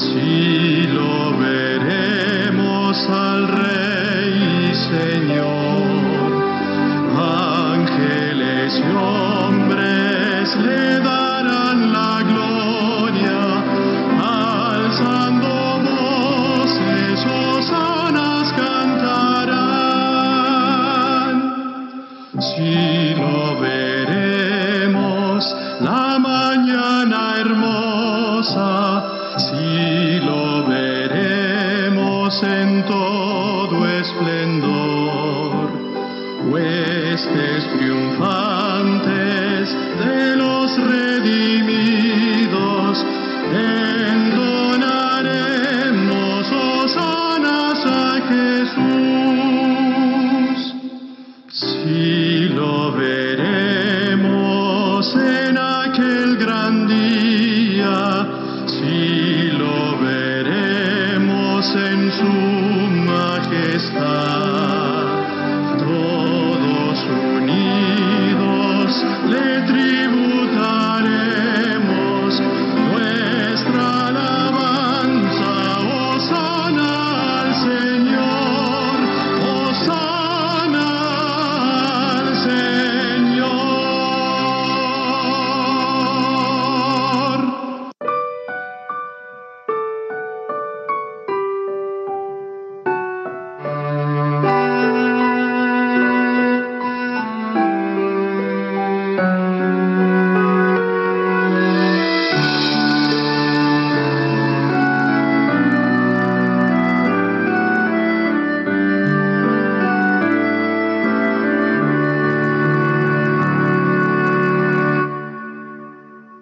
Sí lo veremos al Rey y Señor. Ángeles y hombres le darán la gloria, alzando voces, hosanas cantarán. Sí lo veremos, la mañana hermosa. Sí lo veremos en todo esplendor. Huestes triunfantes de los redimidos, entonaremos hosanas a Jesús. Sí lo veremos en aquel gran día. Sí lo veremos en su majestad. Todos unidos le tributaremos nuestra alabanza. Hosana al Señor, hosana al Señor.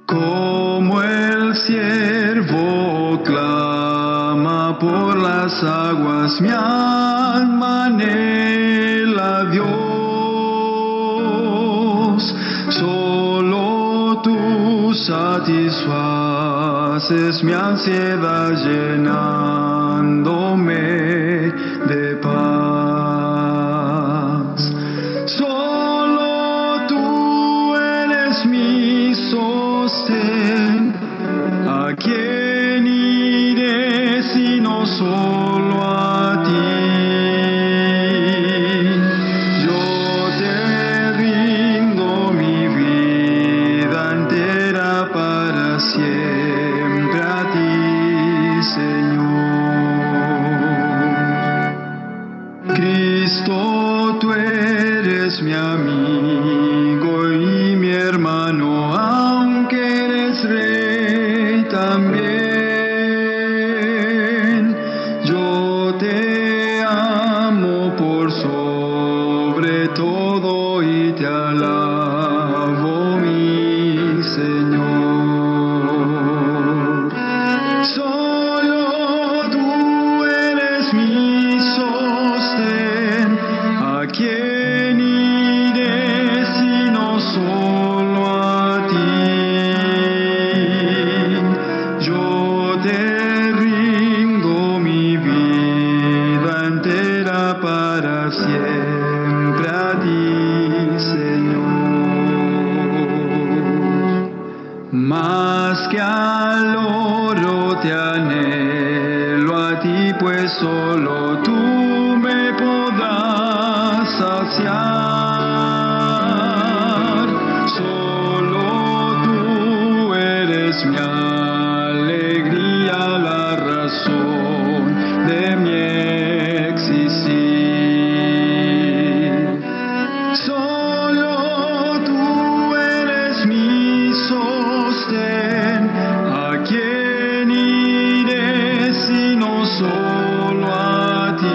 Como el ciervo clama por las aguas, mi alma anhela a Dios. Solo tú satisfaces mi ansiedad, llenándome de paz. Solo tú eres mi sostén. ¿A quién iré sino solo a ti? Yo te rindo mi vida entera para siempre a ti, Señor. Cristo, tú eres mi amigo y mi hermano, aunque eres Rey también. Yo te amo por sobre todo y te alabo, mi Señor. Solo tú eres mi sostén. ¿A quién iré sino solo a ti? Yo te rindo mi vida entera para siempre a ti, Señor. Más que al oro te anhelo a ti, pues solo tú me podrás saciar. Solo tú eres mi alegría, la razón de mi existir. Solo tú eres mi sostén. ¿A quién iré sino solo a ti?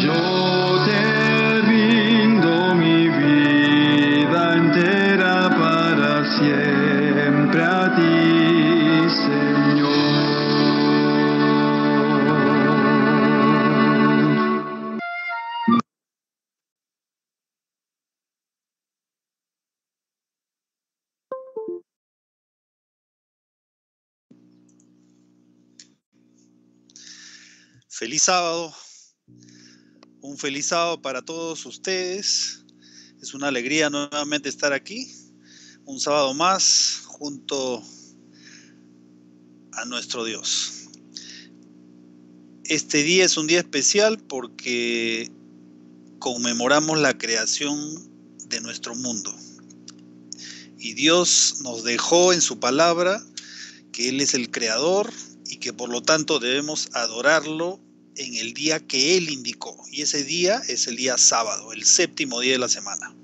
Yo te rindo mi vida entera para siempre a ti, Señor. Feliz sábado, un feliz sábado para todos ustedes. Es una alegría nuevamente estar aquí, un sábado más, junto a nuestro Dios. Este día es un día especial porque conmemoramos la creación de nuestro mundo. Y Dios nos dejó en su palabra que Él es el creador y que por lo tanto debemos adorarlo en el día que Él indicó. Y ese día es el día sábado, el séptimo día de la semana.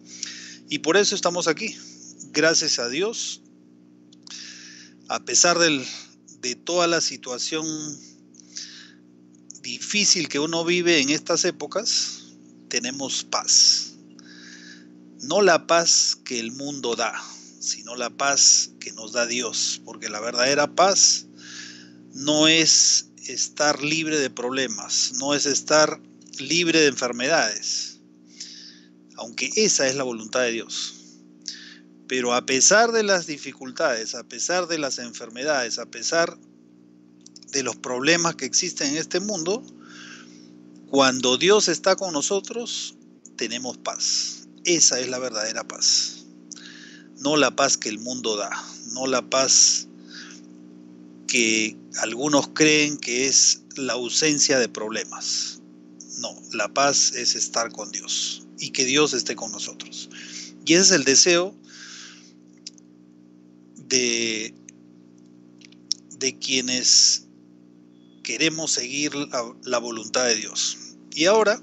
Y por eso estamos aquí. Gracias a Dios, a pesar de toda la situación difícil que uno vive en estas épocas, tenemos paz. No la paz que el mundo da, sino la paz que nos da Dios, porque la verdadera paz no es estar libre de problemas, no es estar libre de enfermedades, aunque esa es la voluntad de Dios. Pero a pesar de las dificultades, a pesar de las enfermedades, a pesar de los problemas que existen en este mundo, cuando Dios está con nosotros, tenemos paz. Esa es la verdadera paz. No la paz que el mundo da, no la paz que algunos creen que es la ausencia de problemas. No, la paz es estar con Dios y que Dios esté con nosotros. Y ese es el deseo de quienes queremos seguir la voluntad de Dios. Y ahora,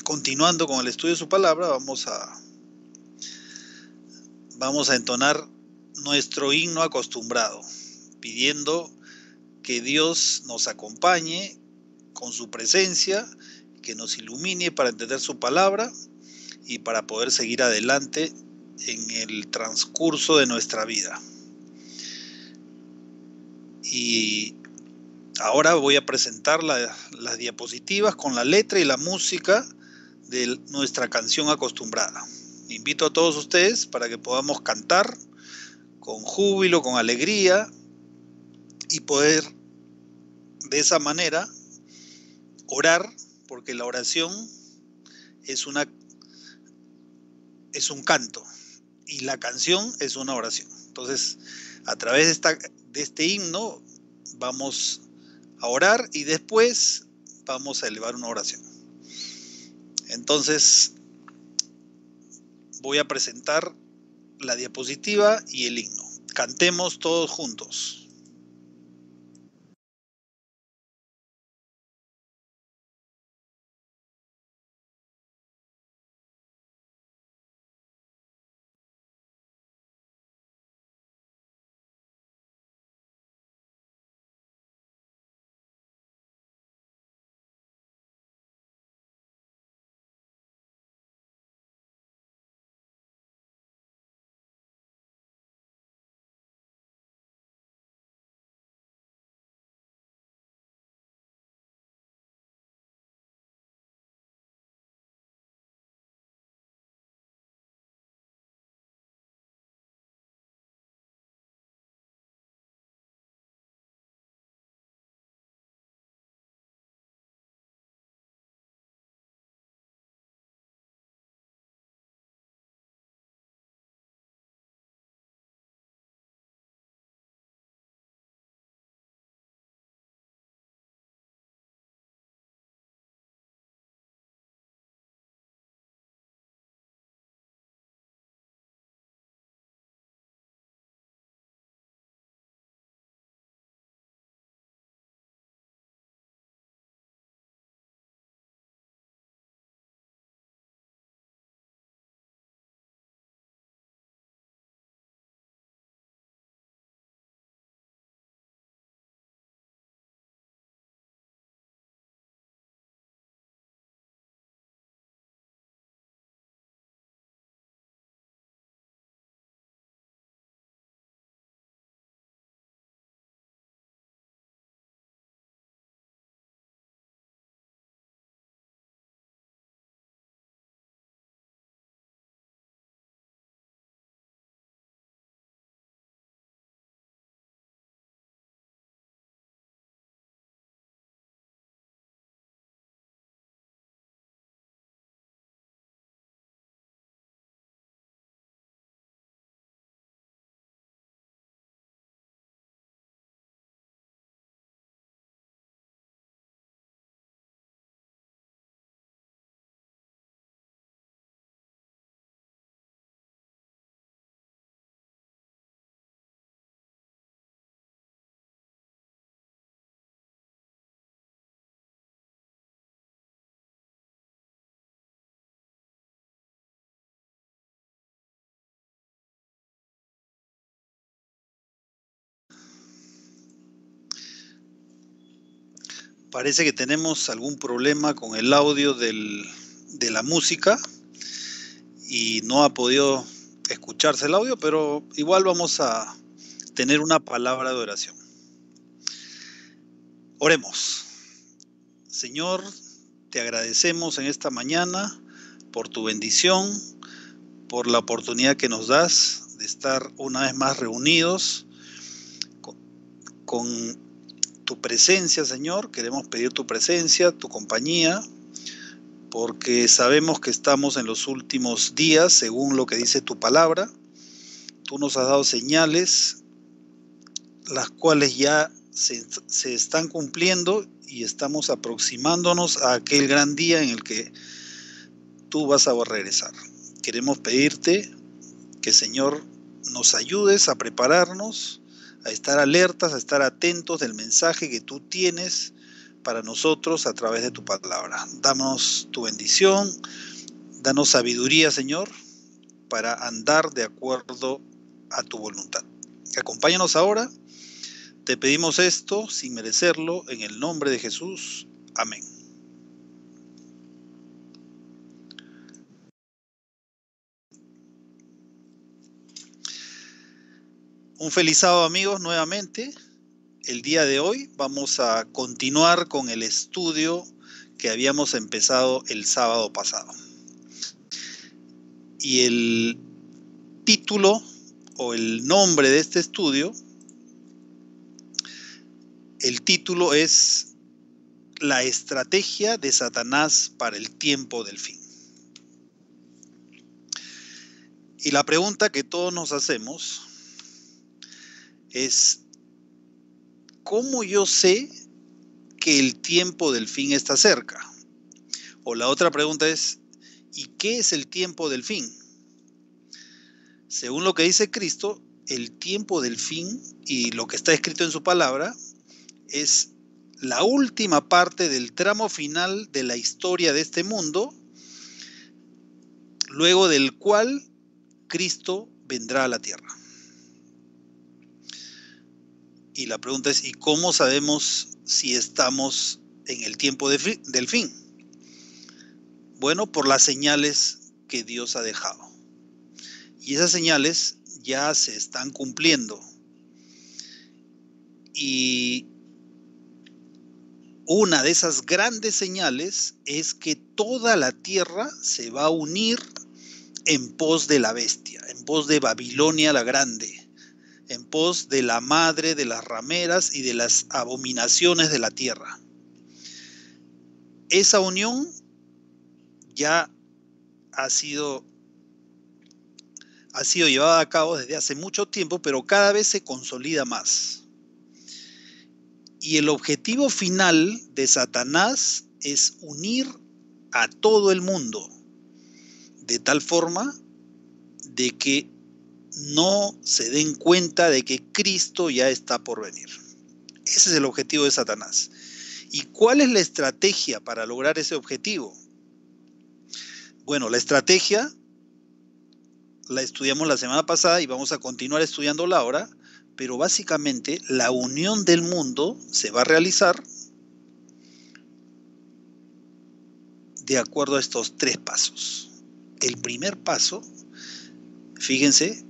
continuando con el estudio de su palabra, vamos a entonar nuestro himno acostumbrado, pidiendo que Dios nos acompañe con su presencia, que nos ilumine para entender su palabra y para poder seguir adelante en el transcurso de nuestra vida. Y ahora voy a presentar las diapositivas con la letra y la música de nuestra canción acostumbrada. Invito a todos ustedes para que podamos cantar con júbilo, con alegría y poder de esa manera orar, porque la oración es un canto y la canción es una oración. Entonces, a través de este himno vamos a orar y después vamos a elevar una oración. Entonces, voy a presentar la diapositiva y el himno. Cantemos todos juntos. Parece que tenemos algún problema con el audio de la música y no ha podido escucharse el audio, pero igual vamos a tener una palabra de oración. Oremos. Señor, te agradecemos en esta mañana por tu bendición, por la oportunidad que nos das de estar una vez más reunidos con tu presencia, Señor. Queremos pedir tu presencia, tu compañía, porque sabemos que estamos en los últimos días, según lo que dice tu palabra. Tú nos has dado señales, las cuales ya se están cumpliendo y estamos aproximándonos a aquel gran día en el que tú vas a regresar. Queremos pedirte que, Señor, nos ayudes a prepararnos, a estar alertas, a estar atentos del mensaje que tú tienes para nosotros a través de tu palabra. Danos tu bendición, danos sabiduría, Señor, para andar de acuerdo a tu voluntad. Acompáñanos ahora. Te pedimos esto sin merecerlo, en el nombre de Jesús. Amén. Un feliz sábado, amigos, nuevamente. El día de hoy vamos a continuar con el estudio que habíamos empezado el sábado pasado. Y el título o el nombre de este estudio, el título es La estrategia de Satanás para el tiempo del fin. Y la pregunta que todos nos hacemos es: ¿cómo yo sé que el tiempo del fin está cerca? O la otra pregunta es: ¿y qué es el tiempo del fin? Según lo que dice Cristo, el tiempo del fin y lo que está escrito en su palabra es la última parte del tramo final de la historia de este mundo, luego del cual Cristo vendrá a la tierra. Y la pregunta es: ¿y cómo sabemos si estamos en el tiempo del fin? Bueno, por las señales que Dios ha dejado. Y esas señales ya se están cumpliendo. Y una de esas grandes señales es que toda la tierra se va a unir en pos de la bestia, en pos de Babilonia la Grande, en pos de la madre de las rameras y de las abominaciones de la tierra. Esa unión ya ha sido llevada a cabo desde hace mucho tiempo, pero cada vez se consolida más. Y el objetivo final de Satanás es unir a todo el mundo, de tal forma de que no se den cuenta de que Cristo ya está por venir. Ese es el objetivo de Satanás. ¿Y cuál es la estrategia para lograr ese objetivo? Bueno, la estrategia la estudiamos la semana pasada y vamos a continuar estudiándola ahora, pero básicamente la unión del mundo se va a realizar de acuerdo a estos 3 pasos. El primer paso, fíjense,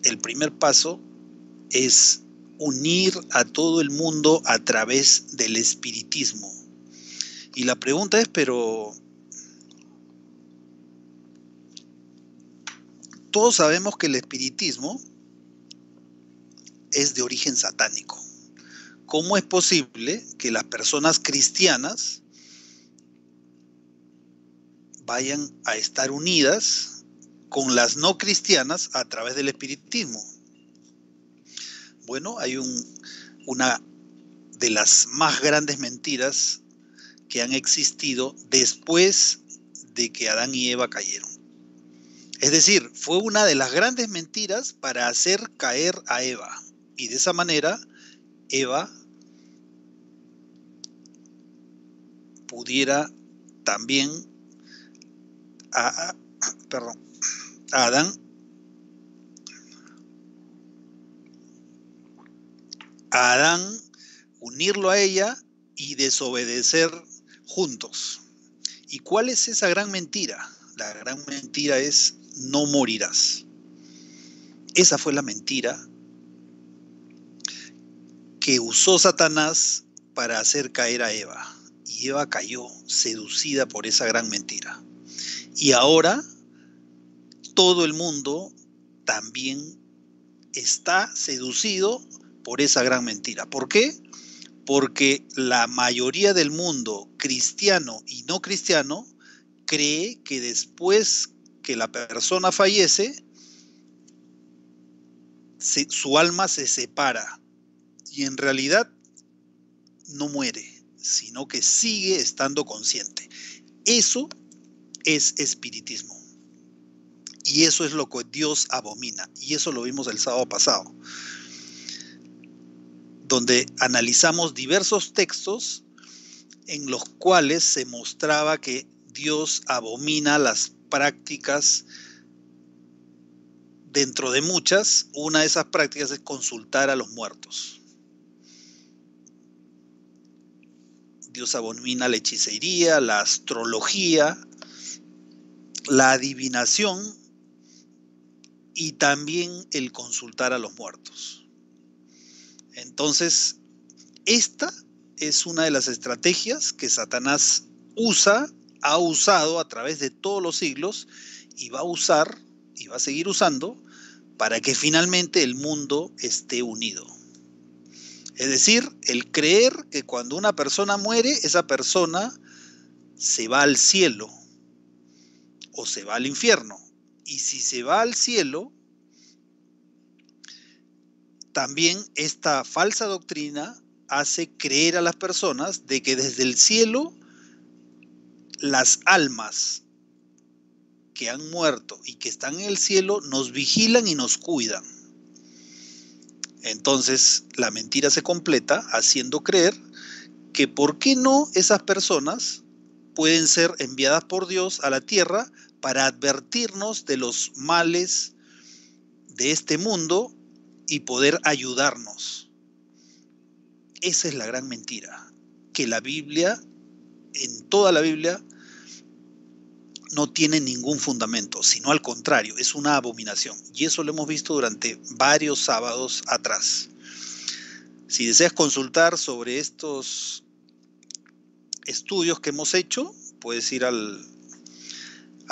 el primer paso es unir a todo el mundo a través del espiritismo. Y la pregunta es, pero todos sabemos que el espiritismo es de origen satánico. ¿Cómo es posible que las personas cristianas vayan a estar unidas con las no cristianas a través del espiritismo? Bueno, hay una de las más grandes mentiras que han existido después de que Adán y Eva cayeron. Es decir, fue una de las grandes mentiras para hacer caer a Eva. Y de esa manera, Eva pudiera también a Adán unirlo a ella y desobedecer juntos. ¿Y cuál es esa gran mentira? La gran mentira es: no morirás. Esa fue la mentira que usó Satanás para hacer caer a Eva. Y Eva cayó seducida por esa gran mentira. Y ahora todo el mundo también está seducido por esa gran mentira. ¿Por qué? Porque la mayoría del mundo, cristiano y no cristiano, cree que después que la persona fallece, su alma se separa y en realidad no muere, sino que sigue estando consciente. Eso es espiritismo. Y eso es lo que Dios abomina. Y eso lo vimos el sábado pasado, donde analizamos diversos textos en los cuales se mostraba que Dios abomina las prácticas. Dentro de muchas, una de esas prácticas es consultar a los muertos. Dios abomina la hechicería, la astrología, la adivinación y también el consultar a los muertos. Entonces, esta es una de las estrategias que Satanás ha usado a través de todos los siglos y va a usar y va a seguir usando para que finalmente el mundo esté unido. Es decir, el creer que cuando una persona muere, esa persona se va al cielo o se va al infierno. Y si se va al cielo, también esta falsa doctrina hace creer a las personas de que desde el cielo las almas que han muerto y que están en el cielo nos vigilan y nos cuidan. Entonces la mentira se completa haciendo creer que por qué no esas personas pueden ser enviadas por Dios a la tierra para advertirnos de los males de este mundo y poder ayudarnos. Esa es la gran mentira, que la Biblia, en toda la Biblia, no tiene ningún fundamento, sino al contrario, es una abominación. Y eso lo hemos visto durante varios sábados atrás. Si deseas consultar sobre estos estudios que hemos hecho, puedes ir a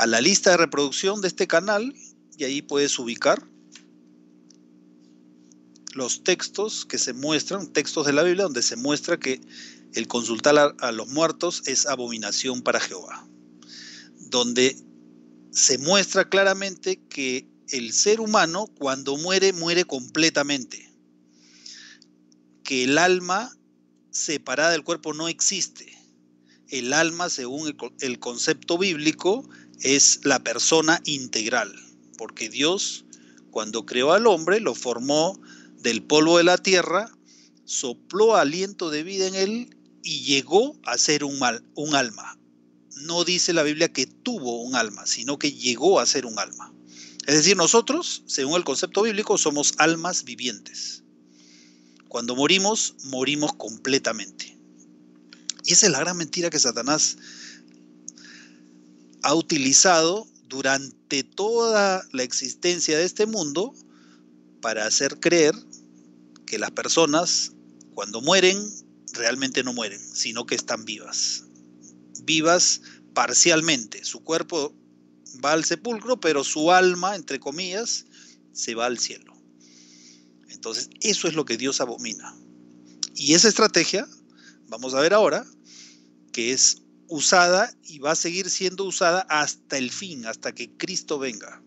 la lista de reproducción de este canal y ahí puedes ubicar los textos que se muestran, textos de la Biblia donde se muestra que el consultar a los muertos es abominación para Jehová, donde se muestra claramente que el ser humano cuando muere, muere completamente, que el alma separada del cuerpo no existe. El alma, según el concepto bíblico, es la persona integral, porque Dios, cuando creó al hombre, lo formó del polvo de la tierra, sopló aliento de vida en él y llegó a ser un alma. No dice la Biblia que tuvo un alma, sino que llegó a ser un alma. Es decir, nosotros, según el concepto bíblico, somos almas vivientes. Cuando morimos, morimos completamente. Y esa es la gran mentira que Satanás ha utilizado durante toda la existencia de este mundo para hacer creer que las personas, cuando mueren, realmente no mueren, sino que están vivas. Vivas parcialmente. Su cuerpo va al sepulcro, pero su alma, entre comillas, se va al cielo. Entonces, eso es lo que Dios abomina. Y esa estrategia, vamos a ver ahora, que es usada y va a seguir siendo usada hasta el fin, hasta que Cristo venga.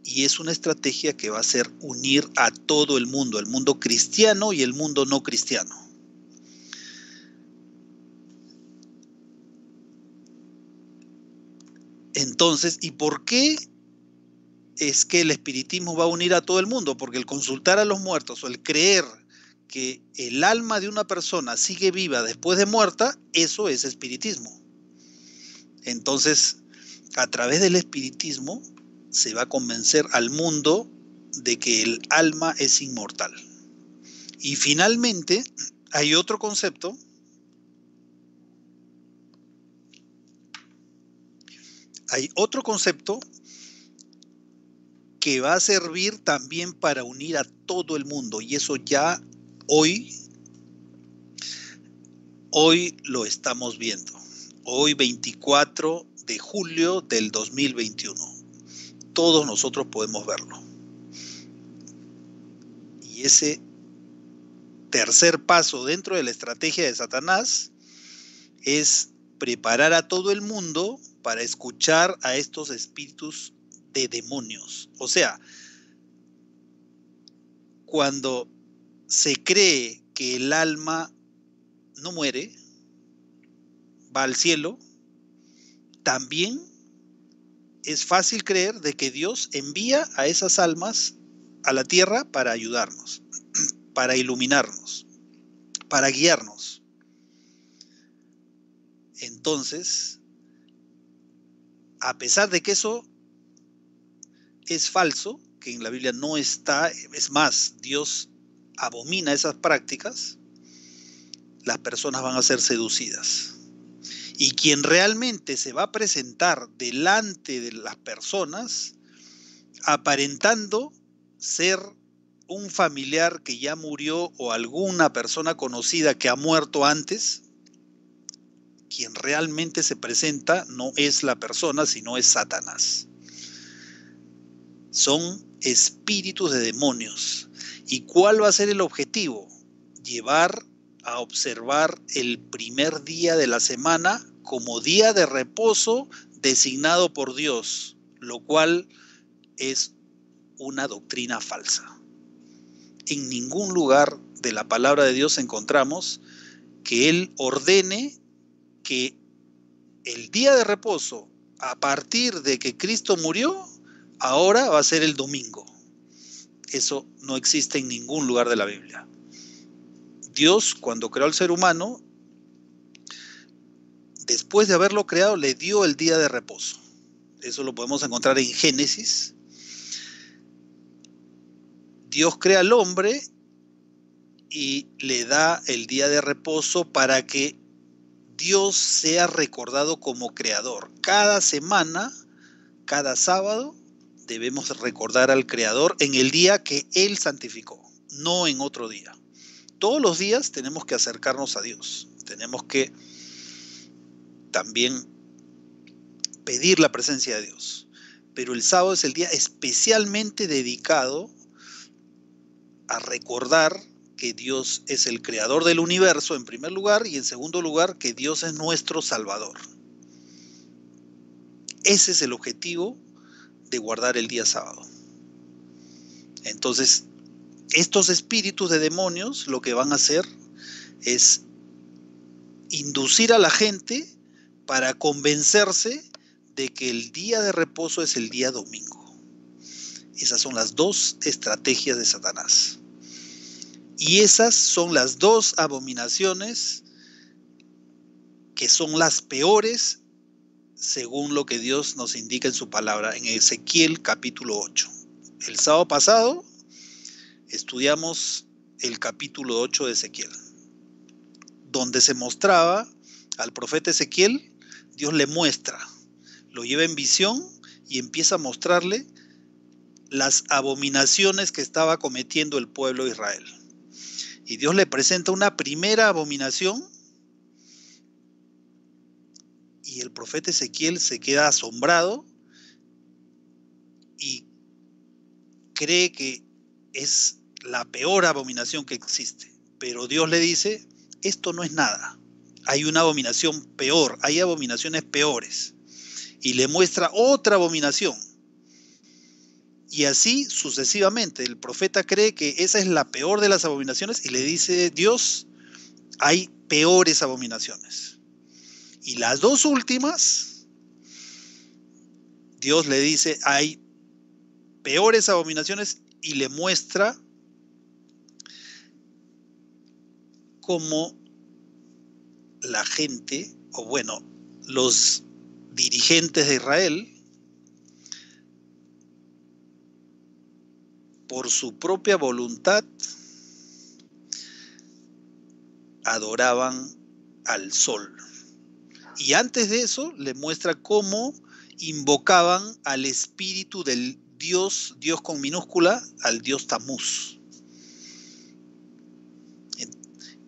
Y es una estrategia que va a ser unir a todo el mundo cristiano y el mundo no cristiano. Entonces, ¿y por qué es que el espiritismo va a unir a todo el mundo? Porque el consultar a los muertos o el creer que el alma de una persona sigue viva después de muerta, eso es espiritismo. Entonces, a través del espiritismo se va a convencer al mundo de que el alma es inmortal. Y finalmente hay otro concepto que va a servir también para unir a todo el mundo, y eso ya hoy lo estamos viendo. Hoy 24 de julio del 2021. Todos nosotros podemos verlo. Y ese tercer paso dentro de la estrategia de Satanás es preparar a todo el mundo para escuchar a estos espíritus de demonios. O sea, cuando se cree que el alma no muere, va al cielo, también es fácil creer de que Dios envía a esas almas a la tierra para ayudarnos, para iluminarnos, para guiarnos. Entonces, a pesar de que eso es falso, que en la Biblia no está, es más, Dios abomina esas prácticas, las personas van a ser seducidas. Y quien realmente se va a presentar delante de las personas, aparentando ser un familiar que ya murió o alguna persona conocida que ha muerto antes, quien realmente se presenta no es la persona, sino es Satanás. Son espíritus de demonios. ¿Y cuál va a ser el objetivo? Llevar a observar el primer día de la semana como día de reposo designado por Dios, lo cual es una doctrina falsa. En ningún lugar de la palabra de Dios encontramos que Él ordene que el día de reposo, a partir de que Cristo murió, ahora va a ser el domingo. Eso no existe en ningún lugar de la Biblia. Dios, cuando creó al ser humano, después de haberlo creado, le dio el día de reposo. Eso lo podemos encontrar en Génesis. Dios crea al hombre y le da el día de reposo para que Dios sea recordado como creador. Cada semana, cada sábado, debemos recordar al Creador en el día que Él santificó, no en otro día. Todos los días tenemos que acercarnos a Dios. Tenemos que también pedir la presencia de Dios. Pero el sábado es el día especialmente dedicado a recordar que Dios es el creador del universo en primer lugar, y en segundo lugar que Dios es nuestro Salvador. Ese es el objetivo de guardar el día sábado. Entonces, estos espíritus de demonios lo que van a hacer es inducir a la gente para convencerse de que el día de reposo es el día domingo. Esas son las dos estrategias de Satanás. Y esas son las dos abominaciones que son las peores según lo que Dios nos indica en su palabra, en Ezequiel capítulo 8. El sábado pasado estudiamos el capítulo 8 de Ezequiel, donde se mostraba al profeta Ezequiel, Dios le muestra, lo lleva en visión y empieza a mostrarle las abominaciones que estaba cometiendo el pueblo de Israel. Y Dios le presenta una primera abominación y el profeta Ezequiel se queda asombrado y cree que es la peor abominación que existe. Pero Dios le dice, esto no es nada. Hay una abominación peor, hay abominaciones peores. Y le muestra otra abominación. Y así sucesivamente. El profeta cree que esa es la peor de las abominaciones y le dice Dios, hay peores abominaciones. Y las dos últimas, Dios le dice, hay peores abominaciones y le muestra cómo la gente, o bueno, los dirigentes de Israel, por su propia voluntad, adoraban al sol. Y antes de eso le muestra cómo invocaban al espíritu del Dios con minúscula, al Dios Tamuz.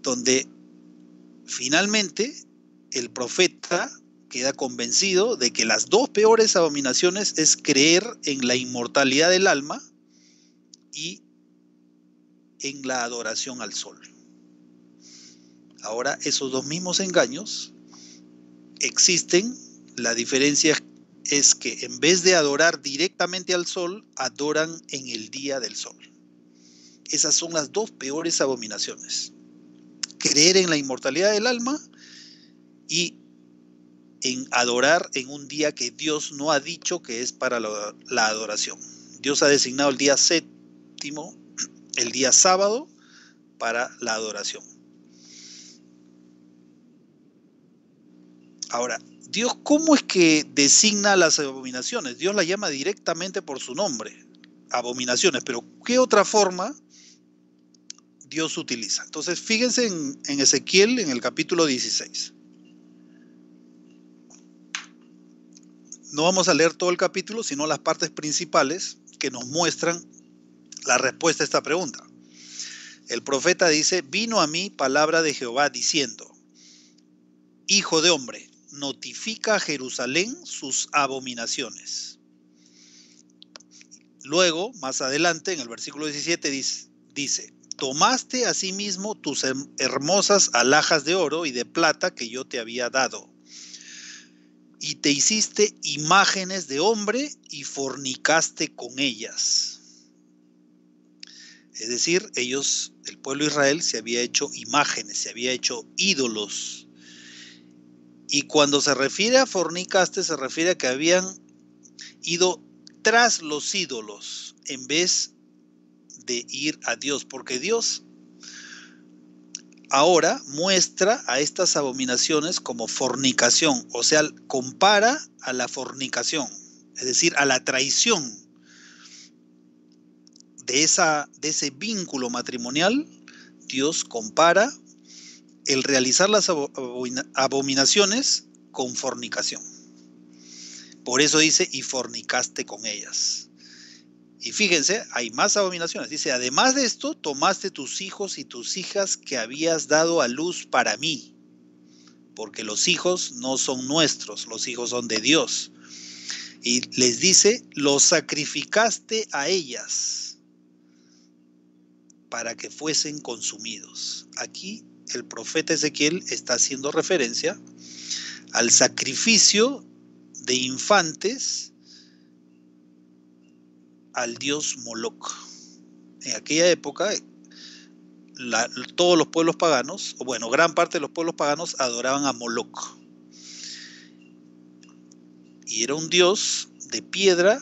Donde finalmente el profeta queda convencido de que las dos peores abominaciones es creer en la inmortalidad del alma y en la adoración al sol. Ahora, esos dos mismos engaños existen. La diferencia es que en vez de adorar directamente al sol, adoran en el día del sol. Esas son las dos peores abominaciones: creer en la inmortalidad del alma y en adorar en un día que Dios no ha dicho que es para la adoración. Dios ha designado el día séptimo, el día sábado, para la adoración. Ahora, Dios, ¿cómo es que designa las abominaciones? Dios las llama directamente por su nombre, abominaciones, pero ¿qué otra forma Dios utiliza? Entonces, fíjense en Ezequiel, en el capítulo 16. No vamos a leer todo el capítulo, sino las partes principales que nos muestran la respuesta a esta pregunta. El profeta dice: vino a mí palabra de Jehová diciendo: hijo de hombre, notifica a Jerusalén sus abominaciones. Luego, más adelante, en el versículo 17 dice: tomaste asimismo tus hermosas alhajas de oro y de plata que yo te había dado, y te hiciste imágenes de hombre y fornicaste con ellas. Es decir, ellos, el pueblo de Israel, se había hecho imágenes, se había hecho ídolos. Y cuando se refiere a fornicaste, se refiere a que habían ido tras los ídolos en vez de ir a Dios, porque Dios ahora muestra a estas abominaciones como fornicación, o sea, compara a la fornicación, es decir, a la traición de ese vínculo matrimonial. Dios compara el realizar las abominaciones con fornicación. Por eso dice: y fornicaste con ellas. Y fíjense, hay más abominaciones. Dice: además de esto, tomaste tus hijos y tus hijas que habías dado a luz para mí. Porque los hijos no son nuestros, los hijos son de Dios. Y les dice: los sacrificaste a ellas para que fuesen consumidos. Aquí el profeta Ezequiel está haciendo referencia al sacrificio de infantes al dios Moloc. En aquella época, todos los pueblos paganos, o bueno, gran parte de los pueblos paganos adoraban a Moloc. Y era un dios de piedra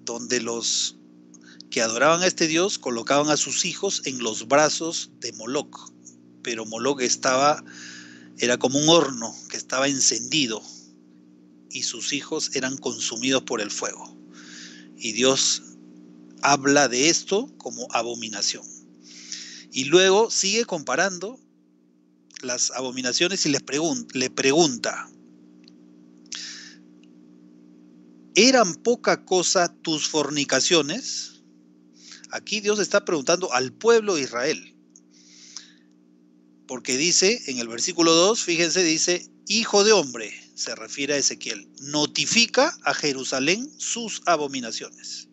donde los que adoraban a este dios colocaban a sus hijos en los brazos de Moloc. Pero Moloc era como un horno que estaba encendido y sus hijos eran consumidos por el fuego. Y Dios habla de esto como abominación. Y luego sigue comparando las abominaciones y le pregunta: ¿eran poca cosa tus fornicaciones? Aquí Dios está preguntando al pueblo de Israel. Porque dice en el versículo 2, fíjense, dice: hijo de hombre, se refiere a Ezequiel, notifica a Jerusalén sus abominaciones.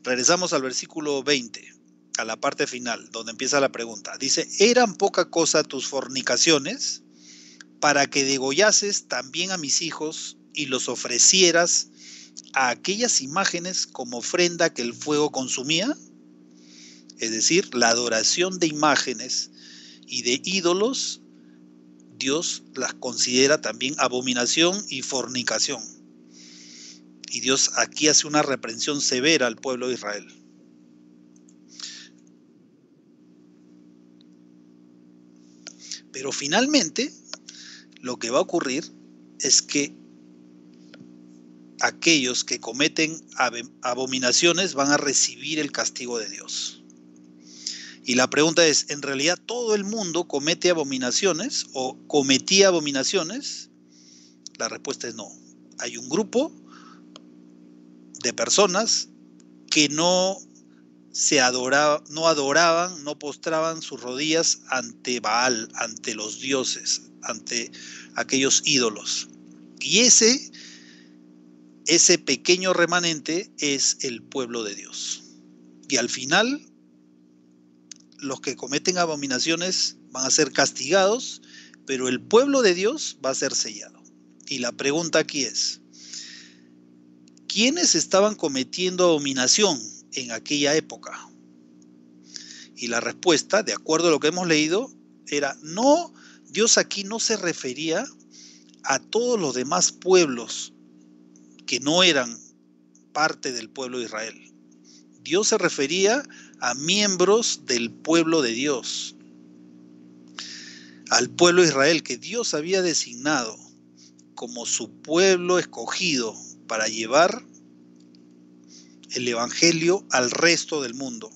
Regresamos al versículo 20, a la parte final, donde empieza la pregunta. Dice: ¿eran poca cosa tus fornicaciones para que degollases también a mis hijos y los ofrecieras a aquellas imágenes como ofrenda que el fuego consumía? Es decir, la adoración de imágenes y de ídolos, Dios las considera también abominación y fornicación. Y Dios aquí hace una reprensión severa al pueblo de Israel. Pero finalmente, lo que va a ocurrir es que aquellos que cometen abominaciones van a recibir el castigo de Dios. Y la pregunta es, ¿en realidad todo el mundo comete abominaciones o cometía abominaciones? La respuesta es no. Hay un grupo de personas que no adoraban, no postraban sus rodillas ante Baal, ante los dioses, ante aquellos ídolos. Y ese pequeño remanente es el pueblo de Dios. Y al final, los que cometen abominaciones van a ser castigados, pero el pueblo de Dios va a ser sellado. Y la pregunta aquí es, ¿quiénes estaban cometiendo abominación en aquella época? Y la respuesta, de acuerdo a lo que hemos leído, era no. Dios aquí no se refería a todos los demás pueblos que no eran parte del pueblo de Israel. Dios se refería a miembros del pueblo de Dios, al pueblo de Israel que Dios había designado como su pueblo escogido para llevar el evangelio al resto del mundo.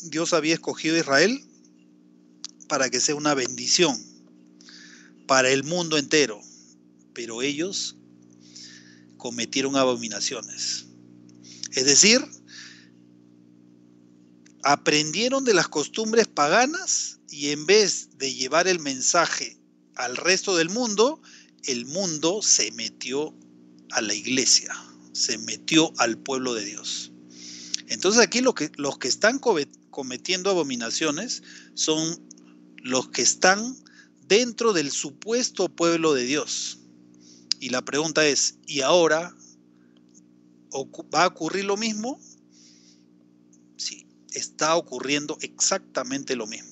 Dios había escogido a Israel para que sea una bendición para el mundo entero, pero ellos cometieron abominaciones. Es decir, aprendieron de las costumbres paganas y en vez de llevar el mensaje al resto del mundo, el mundo se metió a la iglesia, se metió al pueblo de Dios. Entonces aquí los que están cometiendo abominaciones son los que están dentro del supuesto pueblo de Dios. Y la pregunta es, ¿y ahora va a ocurrir lo mismo? Sí, está ocurriendo exactamente lo mismo.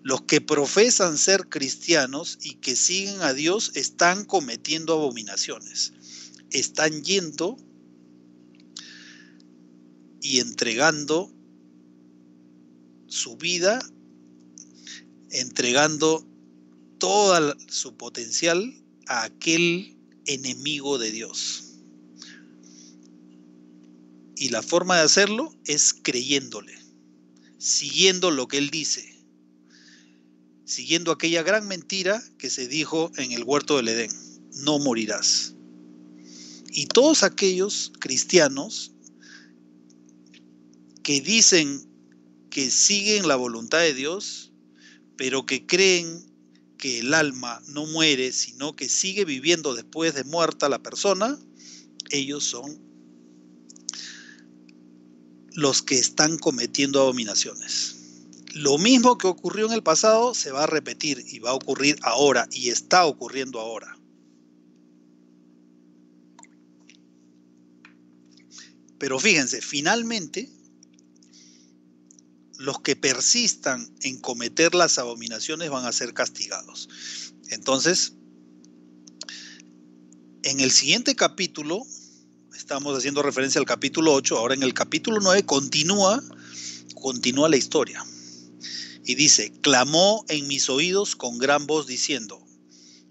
Los que profesan ser cristianos y que siguen a Dios están cometiendo abominaciones. Están yendo y entregando su vida, entregando todo su potencial a aquel enemigo de Dios. Y la forma de hacerlo es creyéndole, siguiendo lo que él dice, siguiendo aquella gran mentira que se dijo en el huerto del Edén: no morirás. Y todos aquellos cristianos que dicen que siguen la voluntad de Dios, pero que creen que el alma no muere, sino que sigue viviendo después de muerta la persona, ellos son los que están cometiendo abominaciones. Lo mismo que ocurrió en el pasado se va a repetir y va a ocurrir ahora y está ocurriendo ahora. Pero fíjense, finalmente, los que persistan en cometer las abominaciones van a ser castigados. Entonces, en el siguiente capítulo, estamos haciendo referencia al capítulo 8, ahora en el capítulo 9 continúa la historia. Y dice: clamó en mis oídos con gran voz diciendo: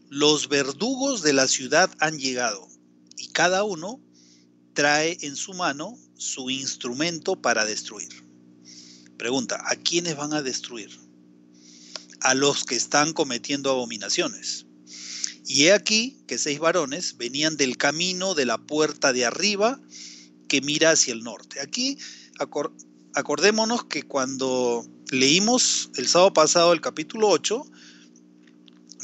los verdugos de la ciudad han llegado, y cada uno trae en su mano su instrumento para destruir. Pregunta: ¿a quiénes van a destruir? A los que están cometiendo abominaciones. Y he aquí que 6 varones venían del camino de la puerta de arriba que mira hacia el norte. Aquí acordémonos que cuando leímos el sábado pasado el capítulo 8,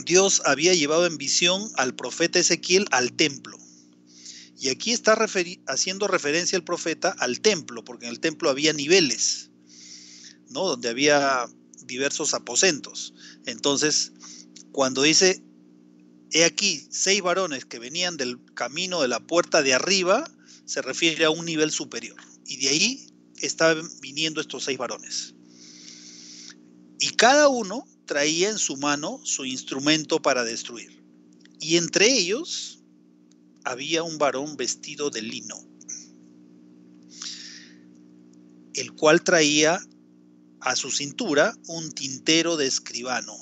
Dios había llevado en visión al profeta Ezequiel al templo. Y aquí está haciendo referencia el profeta al templo, porque en el templo había niveles, ¿no? Donde había diversos aposentos. Entonces, cuando dice: he aquí 6 varones que venían del camino de la puerta de arriba, se refiere a un nivel superior. Y de ahí estaban viniendo estos 6 varones. Y cada uno traía en su mano su instrumento para destruir. Y entre ellos había un varón vestido de lino, el cual traía a su cintura un tintero de escribano.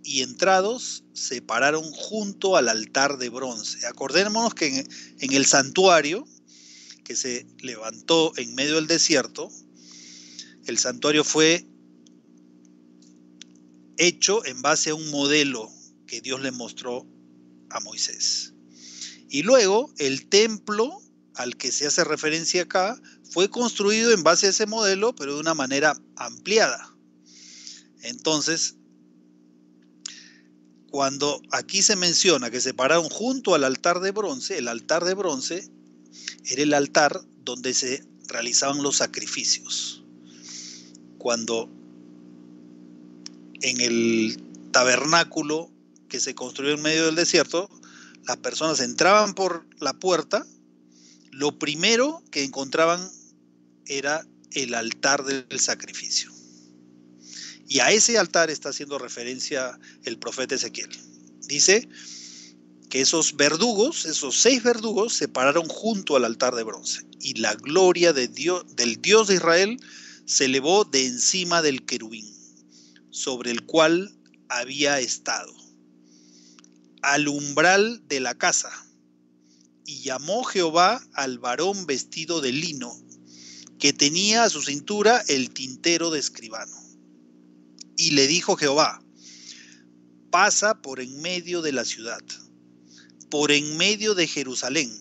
Y entrados se pararon junto al altar de bronce. Acordémonos que en el santuario que se levantó en medio del desierto, el santuario fue hecho en base a un modelo que Dios le mostró a Moisés. Y luego el templo al que se hace referencia acá fue construido en base a ese modelo, pero de una manera ampliada. Entonces, cuando aquí se menciona que se pararon junto al altar de bronce, el altar de bronce era el altar donde se realizaban los sacrificios. Cuando en el tabernáculo que se construyó en medio del desierto, las personas entraban por la puerta, lo primero que encontraban era el altar del sacrificio. Y a ese altar está haciendo referencia el profeta Ezequiel. Dice que esos verdugos, esos 6 verdugos, se pararon junto al altar de bronce. Y la gloria de Dios, del Dios de Israel se elevó de encima del querubín, sobre el cual había estado, al umbral de la casa. Y llamó Jehová al varón vestido de lino, que tenía a su cintura el tintero de escribano. Y le dijo Jehová: pasa por en medio de la ciudad, por en medio de Jerusalén,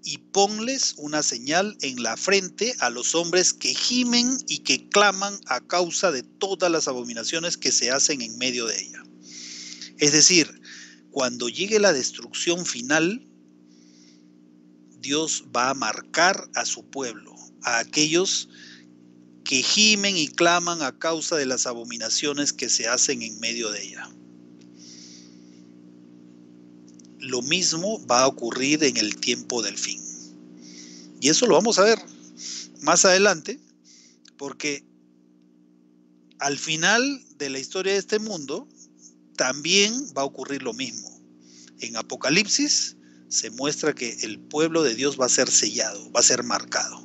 y ponles una señal en la frente a los hombres que gimen y que claman a causa de todas las abominaciones que se hacen en medio de ella. Es decir, cuando llegue la destrucción final, Dios va a marcar a su pueblo, a aquellos que gimen y claman a causa de las abominaciones que se hacen en medio de ella. Lo mismo va a ocurrir en el tiempo del fin. Y eso lo vamos a ver más adelante, porque al final de la historia de este mundo también va a ocurrir lo mismo. En Apocalipsis se muestra que el pueblo de Dios va a ser sellado, va a ser marcado.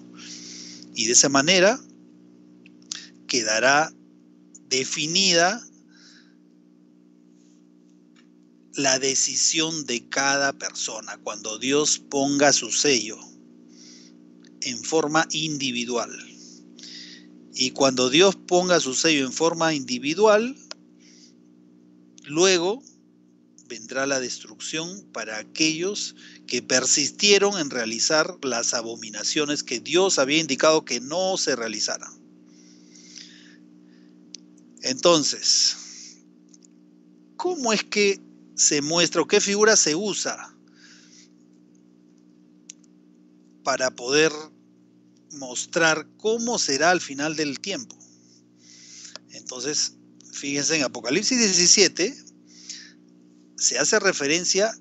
Y de esa manera quedará definida la decisión de cada persona cuando Dios ponga su sello en forma individual. Y cuando Dios ponga su sello en forma individual, luego vendrá la destrucción para aquellos que persistieron en realizar las abominaciones que Dios había indicado que no se realizaran. Entonces, ¿cómo es que se muestra o qué figura se usa para poder mostrar cómo será al final del tiempo? Entonces, fíjense, en Apocalipsis 17 se hace referencia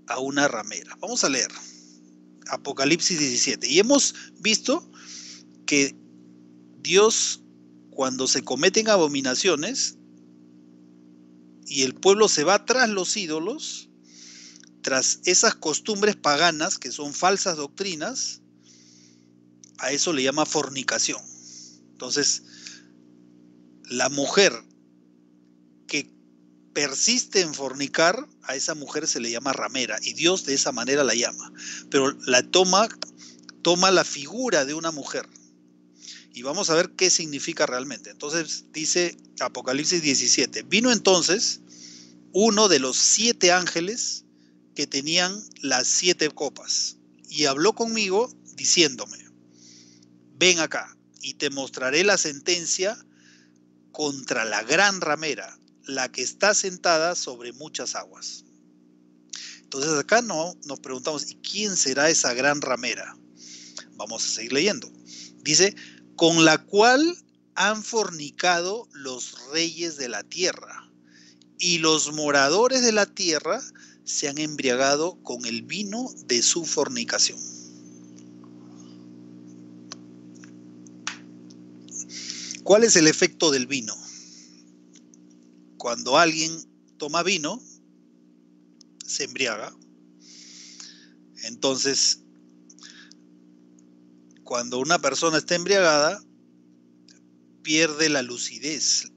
a una ramera. Vamos a leer Apocalipsis 17. Y hemos visto que Dios, cuando se cometen abominaciones y el pueblo se va tras los ídolos, tras esas costumbres paganas que son falsas doctrinas, a eso le llama fornicación. Entonces, la mujer que persiste en fornicar, a esa mujer se le llama ramera, y Dios de esa manera la llama, pero la toma la figura de una mujer. Y vamos a ver qué significa realmente. Entonces dice Apocalipsis 17, vino entonces uno de los 7 ángeles que tenían las 7 copas, y habló conmigo diciéndome: ven acá, y te mostraré la sentencia contra la gran ramera, la que está sentada sobre muchas aguas. Entonces acá nos preguntamos, ¿y quién será esa gran ramera? Vamos a seguir leyendo. Dice, con la cual han fornicado los reyes de la tierra, y los moradores de la tierra se han embriagado con el vino de su fornicación. ¿Cuál es el efecto del vino? Cuando alguien toma vino, se embriaga. Entonces, cuando una persona está embriagada, pierde la lucidez.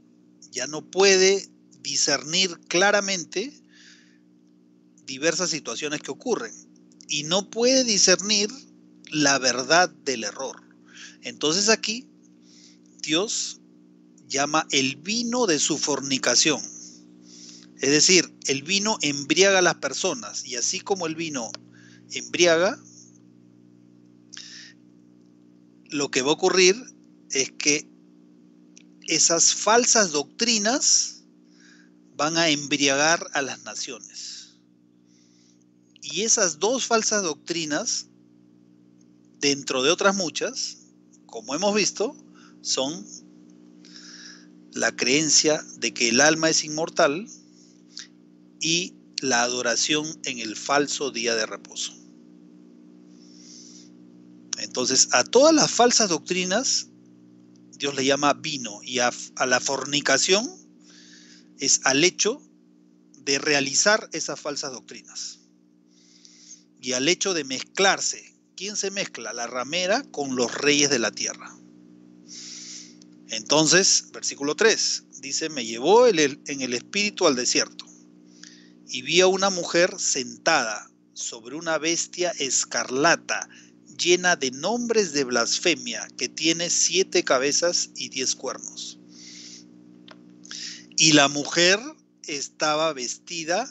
Ya no puede discernir claramente diversas situaciones que ocurren. Y no puede discernir la verdad del error. Entonces aquí, Dios llama el vino de su fornicación. Es decir, el vino embriaga a las personas, y así como el vino embriaga, lo que va a ocurrir es que esas falsas doctrinas van a embriagar a las naciones. Y esas dos falsas doctrinas, dentro de otras muchas, como hemos visto, son la creencia de que el alma es inmortal y la adoración en el falso día de reposo. Entonces, a todas las falsas doctrinas Dios le llama vino, y a la fornicación es al hecho de realizar esas falsas doctrinas y al hecho de mezclarse. ¿Quién se mezcla? La ramera con los reyes de la tierra. Entonces, versículo 3, dice: me llevó en el espíritu al desierto, y vi a una mujer sentada sobre una bestia escarlata, llena de nombres de blasfemia, que tiene 7 cabezas y 10 cuernos. Y la mujer estaba vestida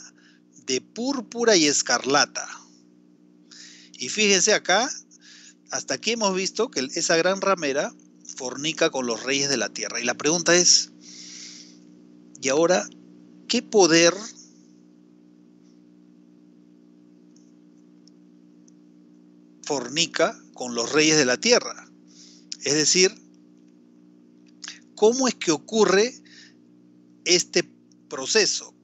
de púrpura y escarlata. Y fíjense acá, hasta aquí hemos visto que esa gran ramera fornica con los reyes de la tierra. Y la pregunta es, ¿y ahora qué poder fornica con los reyes de la tierra? Es decir, ¿cómo es que ocurre este proceso?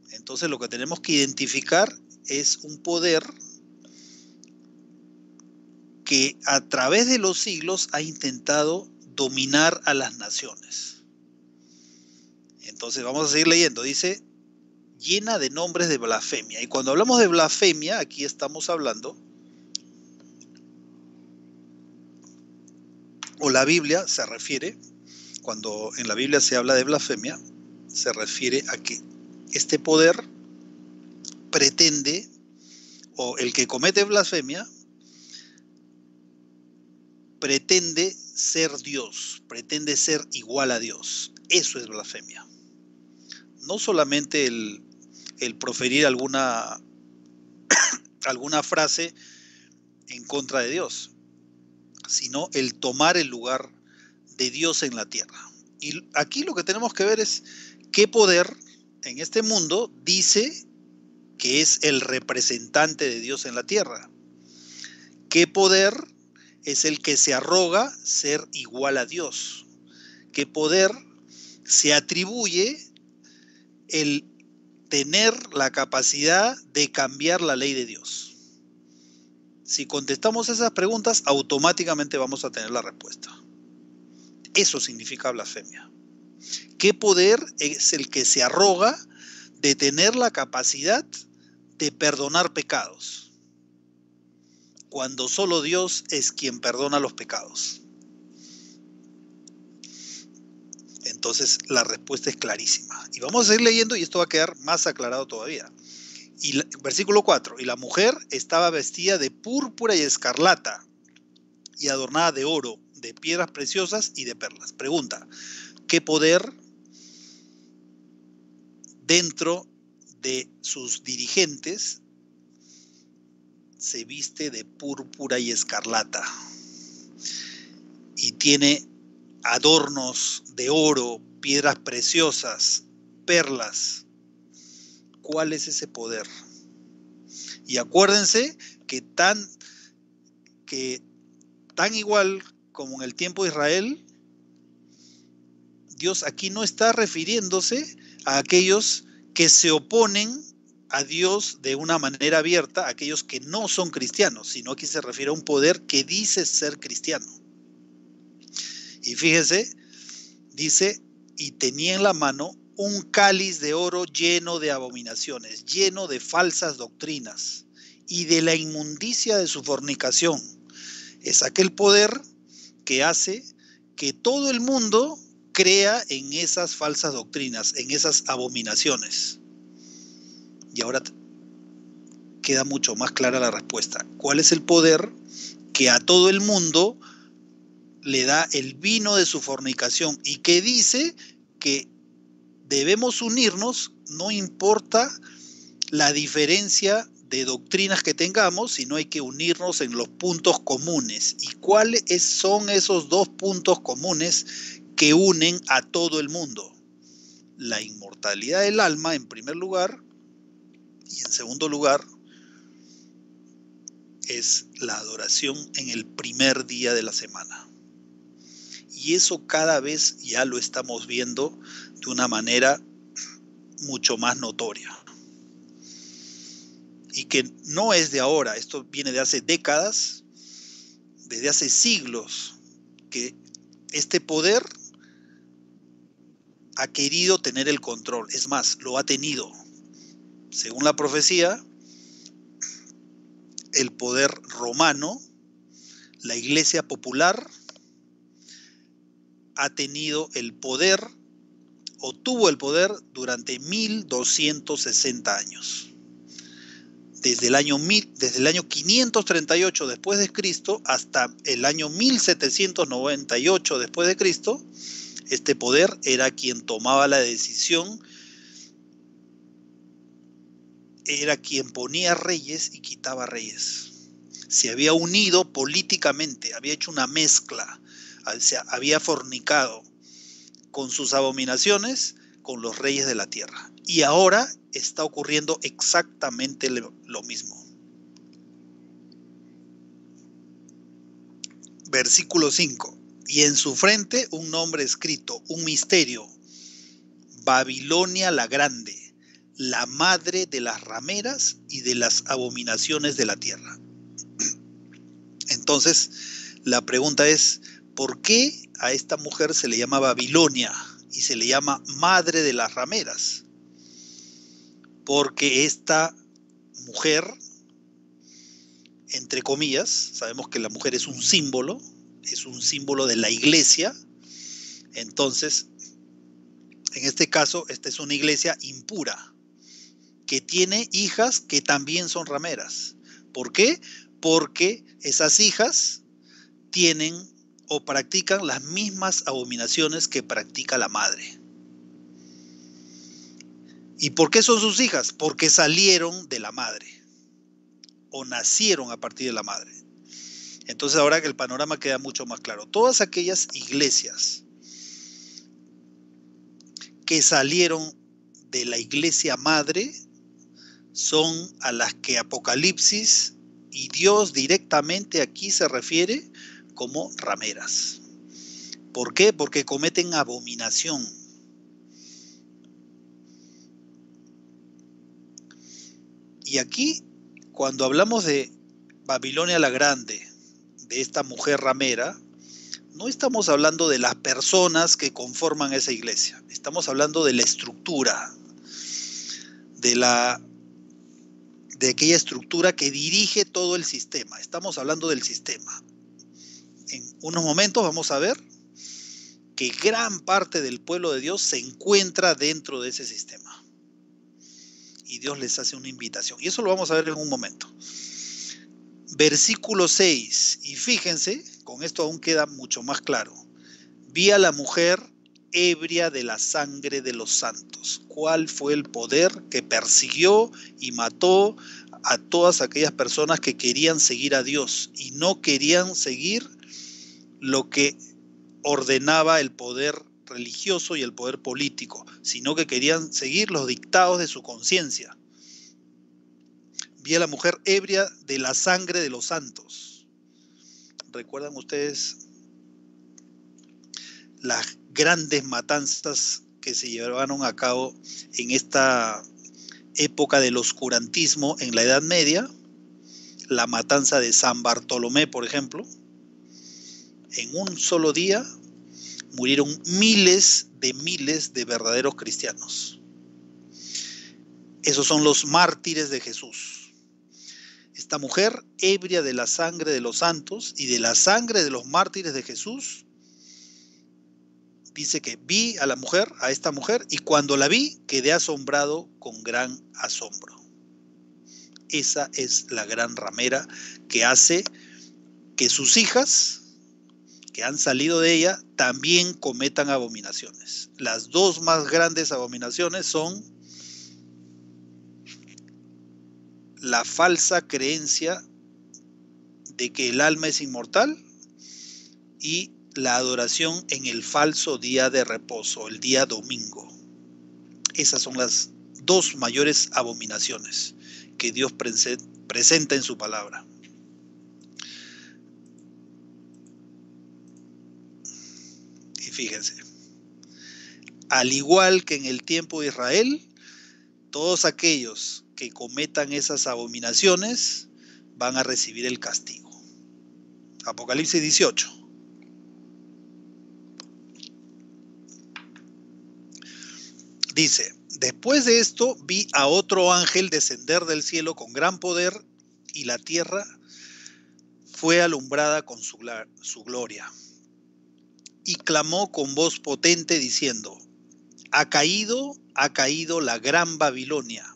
Entonces lo que tenemos que identificar es un poder que a través de los siglos ha intentado dominar a las naciones. Entonces vamos a seguir leyendo. Dice: llena de nombres de blasfemia. Y cuando hablamos de blasfemia, aquí estamos hablando, o la Biblia se refiere, cuando en la Biblia se habla de blasfemia, se refiere a que este poder pretende, o el que comete blasfemia, pretende ser Dios, pretende ser igual a Dios. Eso es blasfemia. No solamente el proferir alguna frase en contra de Dios, sino el tomar el lugar de Dios en la tierra. Y aquí lo que tenemos que ver es qué poder en este mundo dice que es el representante de Dios en la tierra. ¿Qué poder es el que se arroga ser igual a Dios? ¿Qué poder se atribuye el tener la capacidad de cambiar la ley de Dios? Si contestamos esas preguntas, automáticamente vamos a tener la respuesta. Eso significa blasfemia. ¿Qué poder es el que se arroga de tener la capacidad de perdonar pecados, cuando solo Dios es quien perdona los pecados? Entonces la respuesta es clarísima. Y vamos a seguir leyendo y esto va a quedar más aclarado todavía. Y versículo 4. Y la mujer estaba vestida de púrpura y escarlata, y adornada de oro, de piedras preciosas y de perlas. Pregunta: ¿qué poder dentro de sus dirigentes se viste de púrpura y escarlata y tiene adornos de oro, piedras preciosas, perlas? ¿Cuál es ese poder? Y acuérdense que tan igual como en el tiempo de Israel, Dios aquí no está refiriéndose a aquellos que se oponen a Dios de una manera abierta, aquellos que no son cristianos, sino que se refiere a un poder que dice ser cristiano. Y fíjese, dice: y tenía en la mano un cáliz de oro lleno de abominaciones, lleno de falsas doctrinas y de la inmundicia de su fornicación. Es aquel poder que hace que todo el mundo crea en esas falsas doctrinas, en esas abominaciones. Y ahora queda mucho más clara la respuesta. ¿Cuál es el poder que a todo el mundo le da el vino de su fornicación y que dice que debemos unirnos, no importa la diferencia de doctrinas que tengamos, sino hay que unirnos en los puntos comunes. ¿Y cuáles son esos dos puntos comunes que unen a todo el mundo? La inmortalidad del alma en primer lugar, y en segundo lugar es la adoración en el primer día de la semana. Y eso cada vez ya lo estamos viendo de una manera mucho más notoria. Y que no es de ahora, esto viene de hace décadas, desde hace siglos, que este poder ha querido tener el control. Es más, lo ha tenido. Según la profecía, el poder romano, la iglesia popular, ha tenido el poder o tuvo el poder durante 1260 años. Desde el año 538 después de Cristo hasta el año 1798 después de Cristo, este poder era quien tomaba la decisión, era quien ponía reyes y quitaba reyes. Se había unido políticamente, había hecho una mezcla, había fornicado con sus abominaciones con los reyes de la tierra. Y ahora está ocurriendo exactamente lo mismo. Versículo 5. Y en su frente un nombre escrito, un misterio: Babilonia la Grande, la madre de las rameras y de las abominaciones de la tierra. Entonces, la pregunta es, ¿por qué a esta mujer se le llama Babilonia y se le llama madre de las rameras? Porque esta mujer, entre comillas, sabemos que la mujer es un símbolo de la iglesia. Entonces, en este caso, esta es una iglesia impura, que tiene hijas que también son rameras. ¿Por qué? Porque esas hijas tienen o practican las mismas abominaciones que practica la madre. ¿Y por qué son sus hijas? Porque salieron de la madre o nacieron a partir de la madre. Entonces ahora que el panorama queda mucho más claro. Todas aquellas iglesias que salieron de la iglesia madre son a las que Apocalipsis y Dios directamente aquí se refiere como rameras. ¿Por qué? Porque cometen abominación. Y aquí, cuando hablamos de Babilonia la Grande, de esta mujer ramera, no estamos hablando de las personas que conforman esa iglesia. Estamos hablando de la estructura, de aquella estructura que dirige todo el sistema. Estamos hablando del sistema. En unos momentos vamos a ver que gran parte del pueblo de Dios se encuentra dentro de ese sistema. Y Dios les hace una invitación. Y eso lo vamos a ver en un momento. Versículo 6. Y fíjense, con esto aún queda mucho más claro. Vi a la mujer ebria de la sangre de los santos. ¿Cuál fue el poder que persiguió y mató a todas aquellas personas que querían seguir a Dios y no querían seguir lo que ordenaba el poder religioso y el poder político, sino que querían seguir los dictados de su conciencia? Vi a la mujer ebria de la sangre de los santos. ¿Recuerdan ustedes las grandes matanzas que se llevaron a cabo en esta época del oscurantismo en la Edad Media? La matanza de San Bartolomé, por ejemplo. En un solo día murieron miles de verdaderos cristianos. Esos son los mártires de Jesús. Esta mujer, ebria de la sangre de los santos y de la sangre de los mártires de Jesús, dice que vi a esta mujer, y cuando la vi, quedé asombrado con gran asombro. Esa es la gran ramera que hace que sus hijas, que han salido de ella también cometan abominaciones. Las dos más grandes abominaciones son la falsa creencia de que el alma es inmortal y la adoración en el falso día de reposo, el día domingo. Esas son las dos mayores abominaciones que Dios presenta en su palabra. Y fíjense, al igual que en el tiempo de Israel, todos aquellos que cometan esas abominaciones van a recibir el castigo. Apocalipsis 18. Dice: después de esto vi a otro ángel descender del cielo con gran poder, y la tierra fue alumbrada con su gloria. Y clamó con voz potente diciendo: ha caído la gran Babilonia,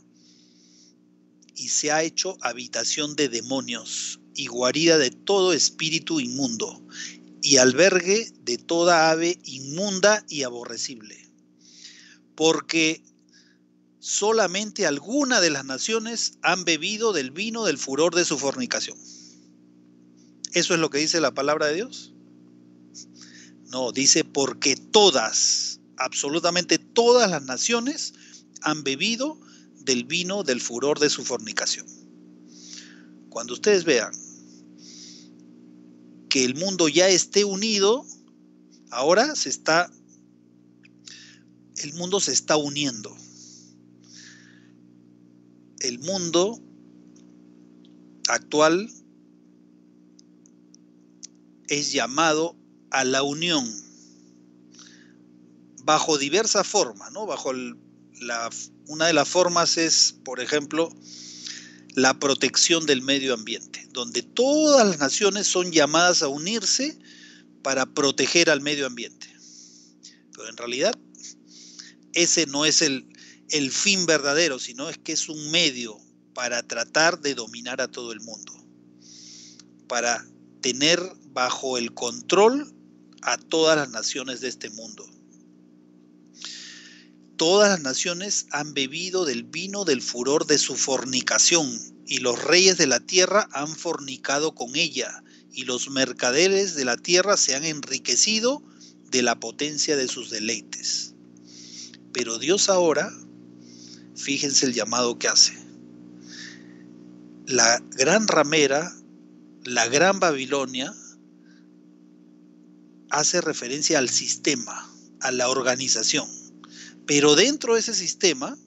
y se ha hecho habitación de demonios y guarida de todo espíritu inmundo, y albergue de toda ave inmunda y aborrecible. Porque solamente algunas de las naciones han bebido del vino del furor de su fornicación. ¿Eso es lo que dice la palabra de Dios? No, dice porque todas, absolutamente todas las naciones han bebido del vino del furor de su fornicación. Cuando ustedes vean que el mundo ya esté unido, ahora el mundo se está uniendo. El mundo actual es llamado a la unión bajo diversas formas, ¿no? Una de las formas es, por ejemplo, la protección del medio ambiente, donde todas las naciones son llamadas a unirse para proteger al medio ambiente. Pero en realidad ese no es el fin verdadero, sino es que es un medio para tratar de dominar a todo el mundo, para tener bajo el control a todas las naciones de este mundo. Todas las naciones han bebido del vino del furor de su fornicación, y los reyes de la tierra han fornicado con ella, y los mercaderes de la tierra se han enriquecido de la potencia de sus deleites. Pero Dios ahora, fíjense el llamado que hace. La gran ramera, la gran Babilonia, hace referencia al sistema, a la organización. Pero dentro de ese sistema,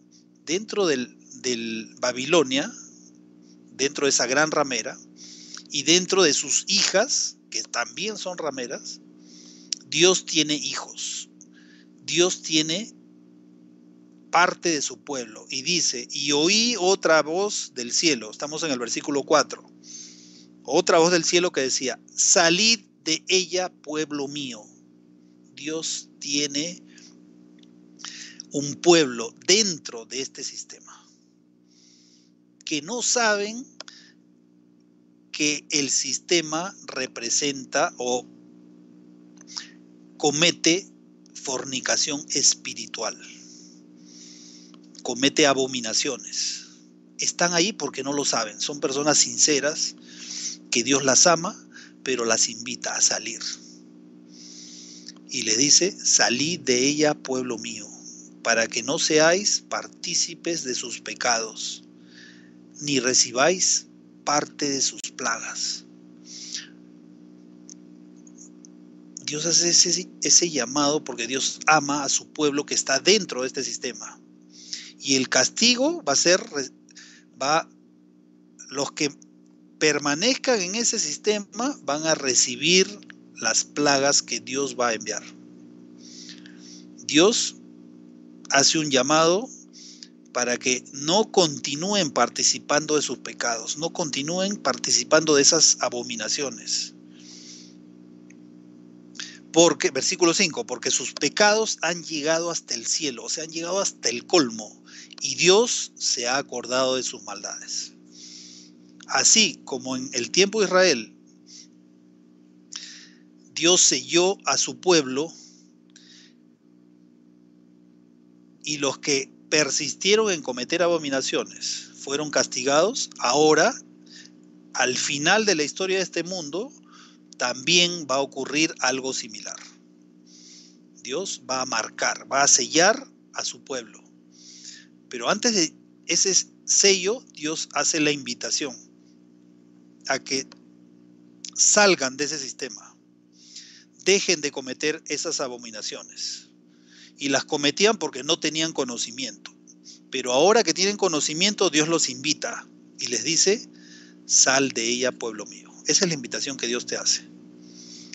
dentro del Babilonia, dentro de esa gran ramera, y dentro de sus hijas, que también son rameras, Dios tiene hijos. Dios tiene parte de su pueblo. Y dice: y oí otra voz del cielo. Estamos en el versículo 4. Otra voz del cielo que decía: salid de ella, pueblo mío. Dios tiene un pueblo dentro de este sistema que no saben que el sistema representa o comete fornicación espiritual, comete abominaciones. Están ahí porque no lo saben. Son personas sinceras que Dios las ama, pero las invita a salir. Y le dice: salid de ella, pueblo mío, para que no seáis partícipes de sus pecados, ni recibáis parte de sus plagas. Dios hace ese llamado porque Dios ama a su pueblo que está dentro de este sistema. Y el castigo los que permanezcan en ese sistema van a recibir las plagas que Dios va a enviar. Dios hace un llamado para que no continúen participando de sus pecados, no continúen participando de esas abominaciones. Porque, versículo 5, porque sus pecados han llegado hasta el cielo, o sea, han llegado hasta el colmo, y Dios se ha acordado de sus maldades. Así como en el tiempo de Israel, Dios selló a su pueblo y los que persistieron en cometer abominaciones fueron castigados. Ahora, al final de la historia de este mundo, también va a ocurrir algo similar. Dios va a marcar, va a sellar a su pueblo. Pero antes de ese sello, Dios hace la invitación a que salgan de ese sistema, dejen de cometer esas abominaciones. Y las cometían porque no tenían conocimiento. Pero ahora que tienen conocimiento, Dios los invita y les dice: sal de ella, pueblo mío. Esa es la invitación que Dios te hace,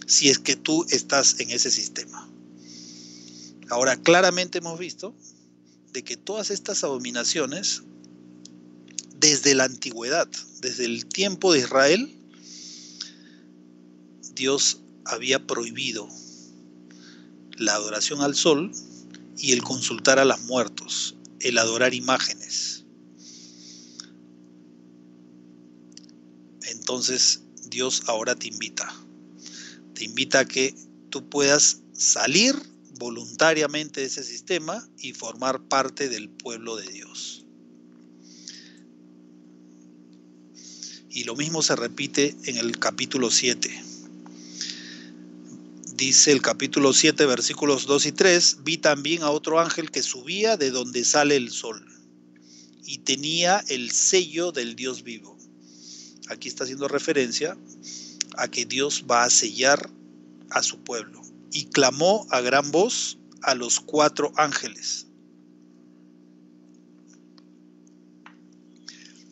si es que tú estás en ese sistema. Ahora, claramente hemos visto de que todas estas abominaciones, desde la antigüedad, desde el tiempo de Israel, Dios había prohibido la adoración al sol y el consultar a los muertos, el adorar imágenes. Entonces, Dios ahora te invita a que tú puedas salir voluntariamente de ese sistema y formar parte del pueblo de Dios. Y lo mismo se repite en el capítulo 7. Dice el capítulo 7, versículos 2 y 3, vi también a otro ángel que subía de donde sale el sol y tenía el sello del Dios vivo. Aquí está haciendo referencia a que Dios va a sellar a su pueblo. Y clamó a gran voz a los 4 ángeles,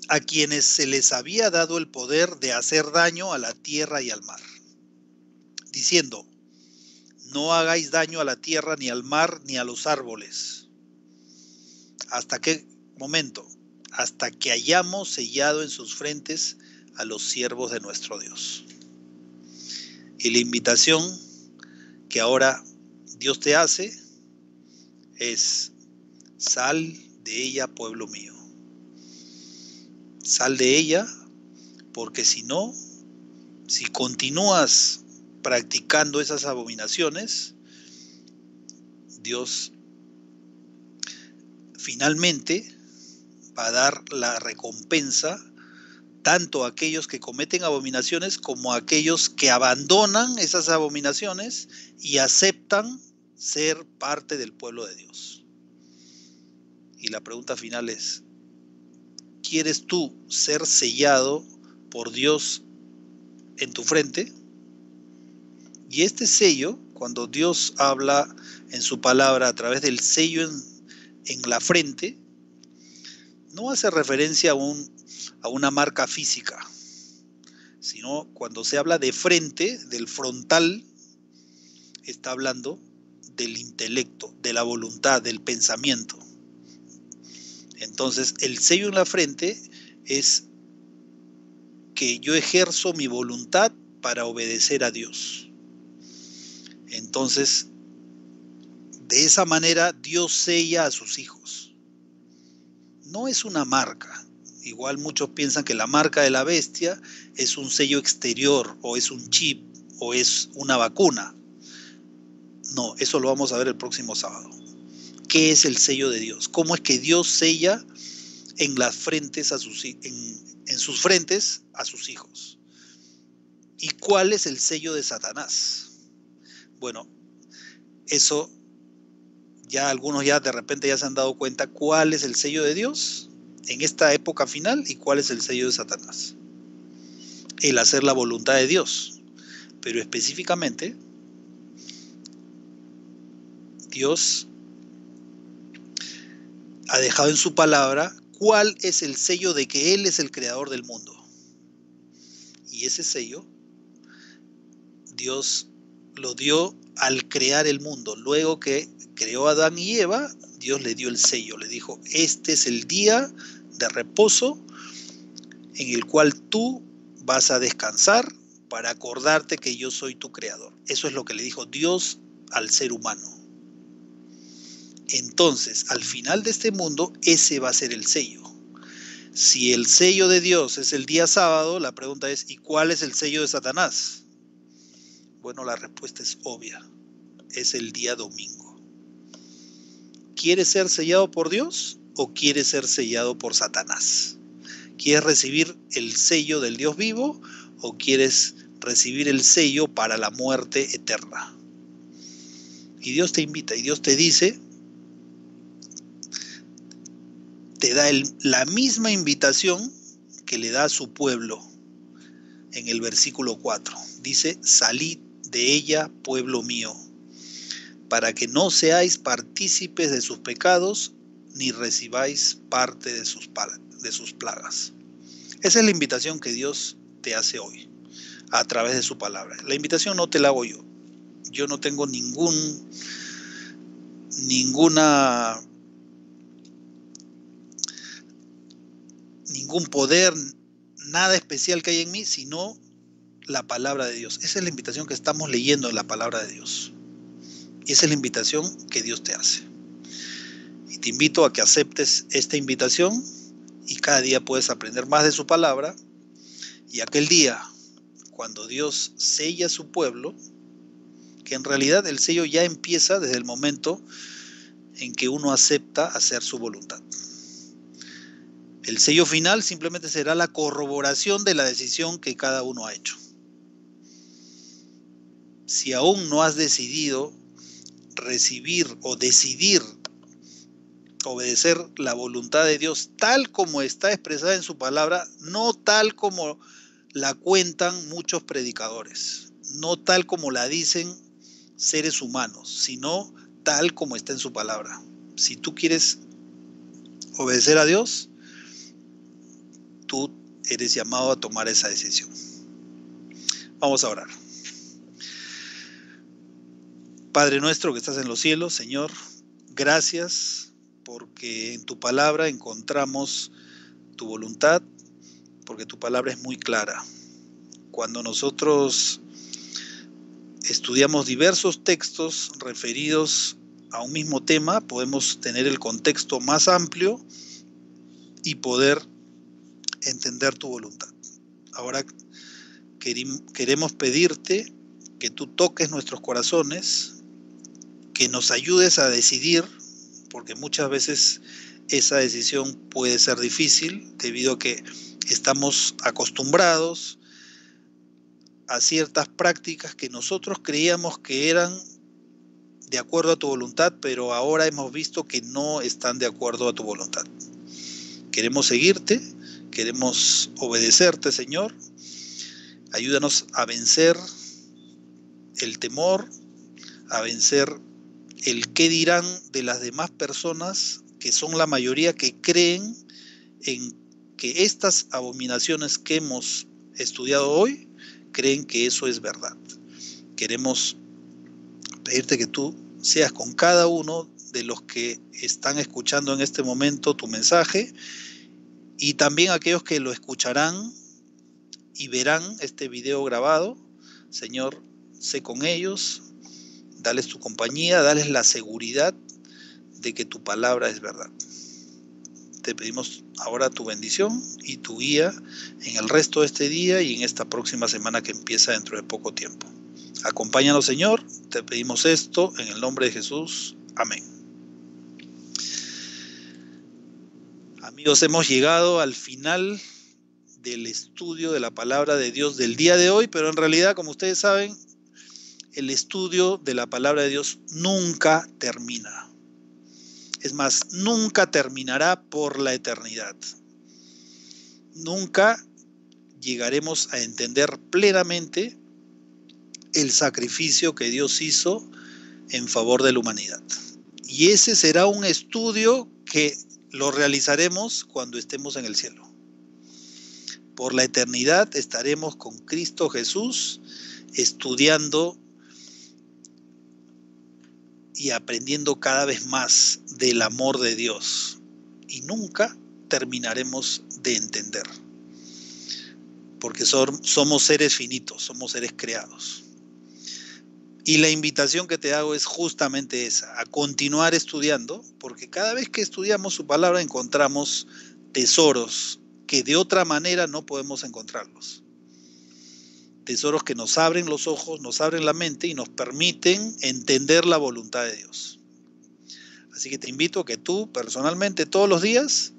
a quienes se les había dado el poder de hacer daño a la tierra y al mar, diciendo: no hagáis daño a la tierra, ni al mar, ni a los árboles. ¿Hasta qué momento? Hasta que hayamos sellado en sus frentes a los siervos de nuestro Dios. Y la invitación que ahora Dios te hace es: sal de ella, pueblo mío. Sal de ella, porque si no, si continúas practicando esas abominaciones, Dios finalmente va a dar la recompensa tanto a aquellos que cometen abominaciones como a aquellos que abandonan esas abominaciones y aceptan ser parte del pueblo de Dios. Y la pregunta final es: ¿quieres tú ser sellado por Dios en tu frente? Y este sello, cuando Dios habla en su palabra a través del sello en la frente, no hace referencia a una marca física, sino cuando se habla de frente, del frontal, está hablando del intelecto, de la voluntad, del pensamiento. Entonces, el sello en la frente es que yo ejerzo mi voluntad para obedecer a Dios. Entonces, de esa manera Dios sella a sus hijos. No es una marca. Igual muchos piensan que la marca de la bestia es un sello exterior, o es un chip, o es una vacuna. No, eso lo vamos a ver el próximo sábado. ¿Qué es el sello de Dios? ¿Cómo es que Dios sella en las frentes en sus frentes a sus hijos? ¿Y cuál es el sello de Satanás? Bueno, eso ya algunos ya de repente ya se han dado cuenta cuál es el sello de Dios en esta época final y cuál es el sello de Satanás. El hacer la voluntad de Dios. Pero específicamente, Dios ha dejado en su palabra cuál es el sello de que Él es el creador del mundo. Y ese sello, Dios lo dio al crear el mundo. Luego que creó a Adán y Eva, Dios le dio el sello. Le dijo: este es el día de reposo en el cual tú vas a descansar para acordarte que yo soy tu creador. Eso es lo que le dijo Dios al ser humano. Entonces, al final de este mundo, ese va a ser el sello. Si el sello de Dios es el día sábado, la pregunta es: ¿y cuál es el sello de Satanás? Bueno, la respuesta es obvia. Es el día domingo. ¿Quieres ser sellado por Dios o quieres ser sellado por Satanás? ¿Quieres recibir el sello del Dios vivo o quieres recibir el sello para la muerte eterna? Y Dios te invita y Dios te dice, te da la misma invitación que le da a su pueblo en el versículo 4. Dice, salid de ella, pueblo mío, para que no seáis partícipes de sus pecados, ni recibáis parte de sus plagas. Esa es la invitación que Dios te hace hoy, a través de su palabra. La invitación no te la hago yo. Yo no tengo ningún poder, nada especial que hay en mí, sino la palabra de Dios. Esa es la invitación que estamos leyendo en la palabra de Dios. Y esa es la invitación que Dios te hace. Y te invito a que aceptes esta invitación y cada día puedes aprender más de su palabra. Y aquel día, cuando Dios sella a su pueblo, que en realidad el sello ya empieza desde el momento en que uno acepta hacer su voluntad. El sello final simplemente será la corroboración de la decisión que cada uno ha hecho. Si aún no has decidido recibir o decidir obedecer la voluntad de Dios tal como está expresada en su palabra, no tal como la cuentan muchos predicadores, no tal como la dicen seres humanos, sino tal como está en su palabra. Si tú quieres obedecer a Dios, tú eres llamado a tomar esa decisión. Vamos a orar. Padre nuestro que estás en los cielos, Señor, gracias porque en tu palabra encontramos tu voluntad, porque tu palabra es muy clara. Cuando nosotros estudiamos diversos textos referidos a un mismo tema, podemos tener el contexto más amplio y poder entender tu voluntad. Ahora queremos pedirte que tú toques nuestros corazones, que nos ayudes a decidir, porque muchas veces esa decisión puede ser difícil debido a que estamos acostumbrados a ciertas prácticas que nosotros creíamos que eran de acuerdo a tu voluntad, pero ahora hemos visto que no están de acuerdo a tu voluntad. Queremos seguirte, queremos obedecerte, Señor. Ayúdanos a vencer el temor, a vencer el qué dirán de las demás personas, que son la mayoría que creen en que estas abominaciones que hemos estudiado hoy, creen que eso es verdad. Queremos pedirte que tú seas con cada uno de los que están escuchando en este momento tu mensaje y también aquellos que lo escucharán y verán este video grabado. Señor, sé con ellos, dales tu compañía, dales la seguridad de que tu palabra es verdad. Te pedimos ahora tu bendición y tu guía en el resto de este día y en esta próxima semana que empieza dentro de poco tiempo. Acompáñanos, Señor, te pedimos esto en el nombre de Jesús. Amén. Amigos, hemos llegado al final del estudio de la palabra de Dios del día de hoy, pero en realidad, como ustedes saben, el estudio de la palabra de Dios nunca termina. Es más, nunca terminará por la eternidad. Nunca llegaremos a entender plenamente el sacrificio que Dios hizo en favor de la humanidad. Y ese será un estudio que lo realizaremos cuando estemos en el cielo. Por la eternidad estaremos con Cristo Jesús estudiando y aprendiendo cada vez más del amor de Dios. Y nunca terminaremos de entender. Porque somos seres finitos, somos seres creados. Y la invitación que te hago es justamente esa, a continuar estudiando, porque cada vez que estudiamos su palabra encontramos tesoros que de otra manera no podemos encontrarlos. tesoros que nos abren los ojos, nos abren la mente y nos permiten entender la voluntad de Dios. Así que te invito a que tú personalmente todos los días,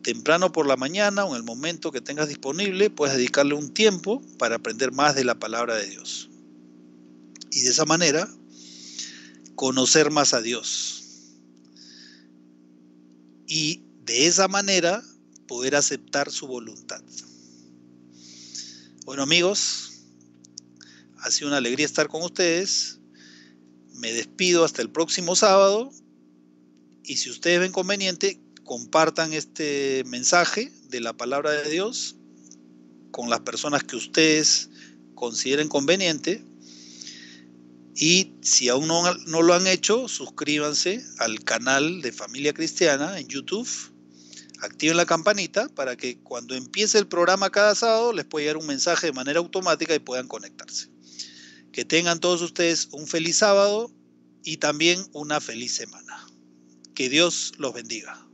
temprano por la mañana o en el momento que tengas disponible, puedas dedicarle un tiempo para aprender más de la palabra de Dios. Y de esa manera, conocer más a Dios. Y de esa manera, poder aceptar su voluntad. Bueno, amigos, ha sido una alegría estar con ustedes. Me despido hasta el próximo sábado. Y si ustedes ven conveniente, compartan este mensaje de la palabra de Dios con las personas que ustedes consideren conveniente. Y si aún no lo han hecho, suscríbanse al canal de Familia Cristiana en YouTube. Activen la campanita para que cuando empiece el programa cada sábado les pueda llegar un mensaje de manera automática y puedan conectarse. Que tengan todos ustedes un feliz sábado y también una feliz semana. Que Dios los bendiga.